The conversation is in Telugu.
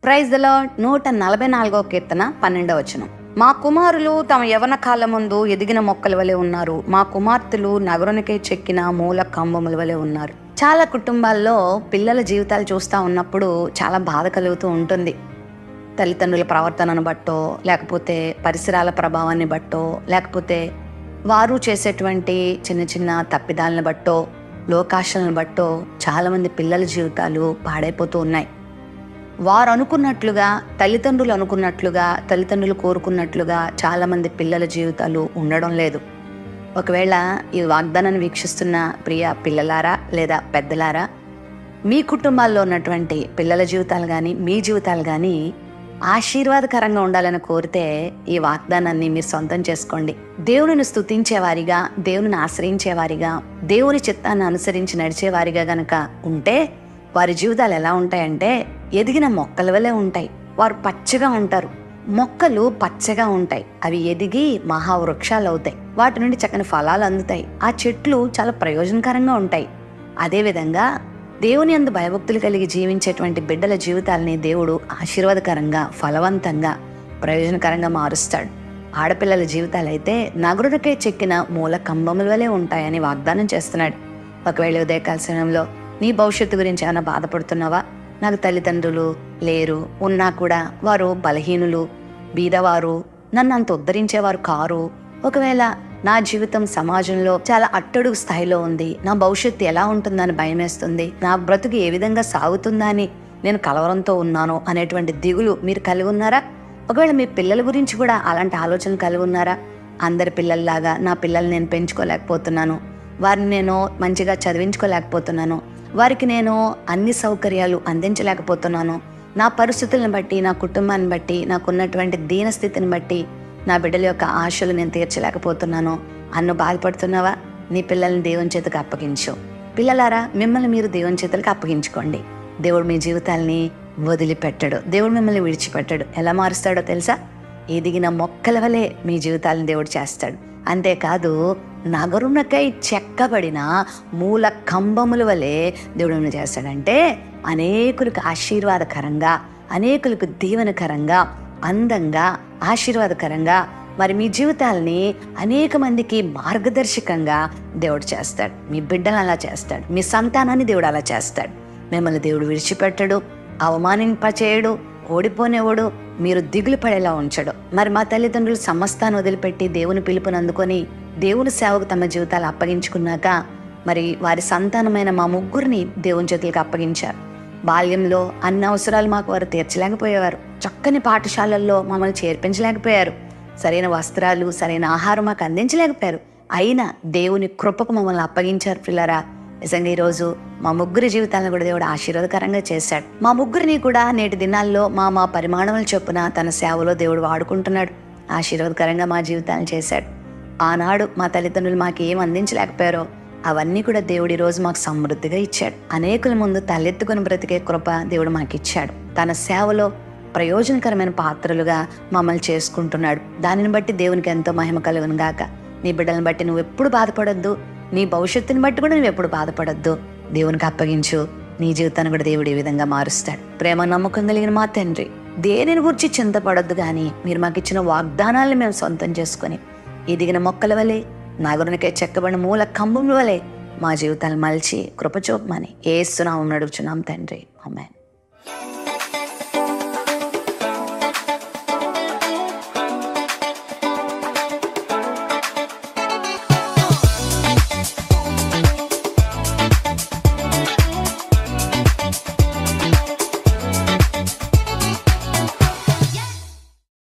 Praise the lord. 144 కీర్తన 12వ వచనం. మా కుమారులు తమ యవన కాలం ముందు ఎదిగిన మొక్కల వలె ఉన్నారు, మా కుమార్తెలు నగరునికై చెక్కిన మూల కంబముల వలె ఉన్నారు. చాలా కుటుంబాల్లో పిల్లల జీవితాలు చూస్తూ ఉన్నప్పుడు చాలా బాధ కలుగుతూ ఉంటుంది. తల్లిదండ్రుల ప్రవర్తనను బట్టో, లేకపోతే పరిసరాల ప్రభావాన్ని బట్టో, లేకపోతే వారు చేసేటువంటి చిన్న చిన్న తప్పిదాలను బట్టో, లోకాశలను బట్టో చాలామంది పిల్లల జీవితాలు పాడైపోతూ ఉన్నాయి. వారు అనుకున్నట్లుగా, తల్లిదండ్రులు అనుకున్నట్లుగా, తల్లిదండ్రులు కోరుకున్నట్లుగా చాలామంది పిల్లల జీవితాలు ఉండడం లేదు. ఒకవేళ ఈ వాగ్దానాన్ని వీక్షిస్తున్న ప్రియ పిల్లలారా లేదా పెద్దలారా, మీ కుటుంబాల్లో ఉన్నటువంటి పిల్లల జీవితాలు కానీ మీ జీవితాలు కానీ ఆశీర్వాదకరంగా ఉండాలని కోరితే ఈ వాగ్దానాన్ని మీరు సొంతం చేసుకోండి. దేవునిని స్తుతించేవారిగా, దేవుని ఆశ్రయించేవారిగా, దేవుని చిత్తాన్ని అనుసరించి నడిచేవారిగా గనక ఉంటే వారి జీవితాలు ఎలా ఉంటాయంటే ఎదిగిన మొక్కల వలె ఉంటాయి. వారు పచ్చగా ఉంటారు. మొక్కలు పచ్చగా ఉంటాయి, అవి ఎదిగి మహావృక్షాలు అవుతాయి, వాటి నుండి చక్కని ఫలాలు అందుతాయి. ఆ చెట్లు చాలా ప్రయోజనకరంగా ఉంటాయి. అదేవిధంగా దేవుని యందు భయభక్తులు కలిగి జీవించేటువంటి బిడ్డల జీవితాలని దేవుడు ఆశీర్వాదకరంగా, ఫలవంతంగా, ప్రయోజనకరంగా మారుస్తాడు. ఆడపిల్లల జీవితాలైతే నగరునికై చెక్కిన మూల కంబముల వలె ఉంటాయని వాగ్దానం చేస్తున్నాడు. ఒకవేళ ఉదయకాల సమయంలో నీ భవిష్యత్తు గురించి ఏమైనా బాధపడుతున్నావా? నాకు తల్లిదండ్రులు లేరు, ఉన్నా కూడా వారు బలహీనులు, బీదవారు, నన్ను అంత ఉద్ధరించేవారు కారు. ఒకవేళ నా జీవితం సమాజంలో చాలా అట్టడుగు స్థాయిలో ఉంది, నా భవిష్యత్తు ఎలా ఉంటుందని భయమేస్తుంది, నా బ్రతుకు ఏ విధంగా సాగుతుందా అని నేను కలవరంతో ఉన్నాను అనేటువంటి దిగులు మీరు కలిగి ఉన్నారా? ఒకవేళ మీ పిల్లల గురించి కూడా అలాంటి ఆలోచన కలిగి ఉన్నారా? అందరి పిల్లల్లాగా నా పిల్లల్ని నేను పెంచుకోలేకపోతున్నాను, వారిని నేను మంచిగా చదివించుకోలేకపోతున్నాను, వారికి నేను అన్ని సౌకర్యాలు అందించలేకపోతున్నాను, నా పరిస్థితులను బట్టి, నా కుటుంబాన్ని బట్టి, నాకున్నటువంటి దీనస్థితిని బట్టి నా బిడ్డల యొక్క ఆశలు నేను తీర్చలేకపోతున్నాను అన్ను బాధపడుతున్నావా? నీ పిల్లల్ని దేవుని చేతికి అప్పగించు. పిల్లలారా, మిమ్మల్ని మీరు దేవుని చేతులకు అప్పగించుకోండి. దేవుడు మీ జీవితాల్ని వదిలిపెట్టడు, దేవుడు మిమ్మల్ని విడిచిపెట్టడు. ఎలా మారుస్తాడో తెలుసా? ఎదిగిన మొక్కల వలె మీ జీవితాలను దేవుడు చేస్తాడు. అంతేకాదు, నగరునకై చెక్కబడిన మూల కంబముల వలె దేవుడు చేస్తాడంటే అనేకులకు ఆశీర్వాదకరంగా, అనేకులకు దీవెనకరంగా, అందంగా, ఆశీర్వాదకరంగా, మరి మీ జీవితాలని అనేక మందికి మార్గదర్శకంగా దేవుడు చేస్తాడు. మీ బిడ్డలు అలా చేస్తాడు, మీ సంతానాన్ని దేవుడు అలా చేస్తాడు. మిమ్మల్ని దేవుడు విడిచిపెట్టడు, అవమానింపచేయడు, ఓడిపోనేవాడు, మీరు దిగులు పడేలా ఉంచడు. మరి మా తల్లిదండ్రులు సమస్తాన్ని వదిలిపెట్టి దేవుని పిలుపుని అందుకొని దేవుని సేవకు తమ జీవితాలు అప్పగించుకున్నాక మరి వారి సంతానమైన మా ముగ్గురిని దేవుని చేతులకు అప్పగించారు. బాల్యంలో అన్ని అవసరాలు మాకు వారు తీర్చలేకపోయేవారు, చక్కని పాఠశాలల్లో మమ్మల్ని చేర్పించలేకపోయారు, సరైన వస్త్రాలు, సరైన ఆహారం మాకు అందించలేకపోయారు. అయినా దేవుని కృపకు మమ్మల్ని అప్పగించారు. పిల్లరా, నిజంగా ఈరోజు మా ముగ్గురి జీవితాలను కూడా దేవుడు ఆశీర్వాదకరంగా చేశాడు. మా ముగ్గురిని కూడా నేటి దినాల్లో మా పరిమాణములు చొప్పున తన సేవలో దేవుడు వాడుకుంటున్నాడు. ఆశీర్వాదకరంగా మా జీవితాలను చేశాడు. ఆనాడు మా తల్లిదండ్రులు మాకు ఏం అందించలేకపోయారో అవన్నీ కూడా దేవుడు ఈరోజు మాకు సమృద్ధిగా ఇచ్చాడు. అనేకుల ముందు తలెత్తుకుని బ్రతికే కృప దేవుడు మాకు ఇచ్చాడు. తన సేవలో ప్రయోజనకరమైన పాత్రలుగా మమ్మల్ని చేసుకుంటున్నాడు. దానిని బట్టి దేవునికి ఎంతో మహిమ కలుగును గాక. నీ బిడ్డలను బట్టి నువ్వు ఎప్పుడు బాధపడొద్దు, నీ భవిష్యత్తుని బట్టి కూడా నువ్వు ఎప్పుడు బాధపడొద్దు. దేవునికి అప్పగించు, నీ జీవితాన్ని కూడా దేవుడు ఈ విధంగా మారుస్తాడు. ప్రేమ నమ్మకం కలిగిన మా తండ్రి, దేనిని గురించి చింతపడొద్దు, కానీ మీరు మాకు ఇచ్చిన వాగ్దానాలను మేము సొంతం చేసుకొని ఎదిగిన మొక్కల వలె, నగరునికై చెక్కబడిన మూల కంబముల వలె మా జీవితాలు మలిచి కృపచూపమని యేసు నామమున అడుగుచున్నాం తండ్రి. ఆమేన్.